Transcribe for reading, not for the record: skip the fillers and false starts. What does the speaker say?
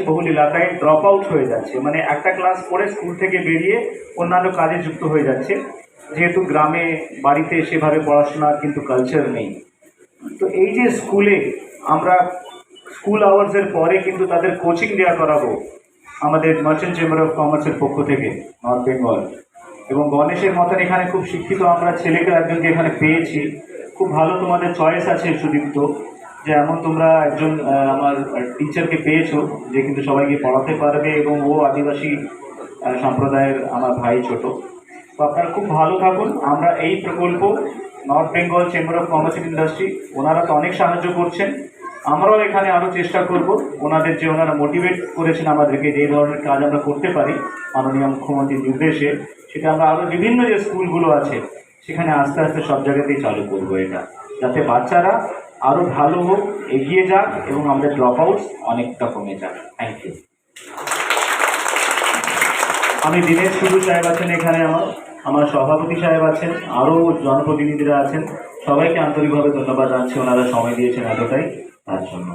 বহুল এলাকায় drop out হয়ে যাচ্ছে, মানে একটা ক্লাস পড়ে স্কুল থেকে বেরিয়ে অন্যান্য কাজে যুক্ত হয়ে যাচ্ছে, যেহেতু গ্রামে বাড়িতে সেভাবে পড়াশোনার কিন্তু কালচার নেই। তো এই যে স্কুলে আমরা স্কুল আওয়ার্সের পরে কিন্তু তাদের কোচিং দেওয়া করাবো আমাদের মার্চেন্ট চেম্বার অফ কমার্সের পক্ষ থেকে নর্থ বেঙ্গল, এবং গণেশের মতন এখানে খুব শিক্ষিত আমরা ছেলেকে একজনকে এখানে পেয়েছি। খুব ভালো তোমাদের চয়েস আছে সুদীপ্ত, যে এমন তোমরা একজন আমার টিচারকে পেয়েছো যে কিন্তু সবাইকে পড়াতে পারবে, এবং ও আদিবাসী সম্প্রদায়ের আমার ভাই ছোট। তো আপনারা খুব ভালো থাকুন। আমরা এই প্রকল্প north Bengal chamber of commerce and industry ওনারা তো অনেক সাহায্য করছেন, আমরাও এখানে আরও চেষ্টা করব ওনাদের যে ওনারা মোটিভেট করেছেন আমাদেরকে যে ধরনের কাজ আমরা করতে পারি মাননীয় মুখ্যমন্ত্রীর নির্দেশে, সেটা আমরা আরও বিভিন্ন যে স্কুলগুলো আছে সেখানে আস্তে আস্তে সব জায়গাতেই চালু করবো, এটা যাতে বাচ্চারা আরও ভালো হোক, এগিয়ে যাক এবং আমাদের ড্রপ আউটস অনেকটা কমে যাক। Thank you. আমি দীনেশ টুডু সাহেব আছেন এখানে, আমার সভাপতি সাহেব আছেন, আরও জনপ্রতিনিধিরা আছেন, সবাইকে আন্তরিকভাবে ধন্যবাদ জানাচ্ছি, ওনারা সময় দিয়েছেন এতটাই তার জন্য।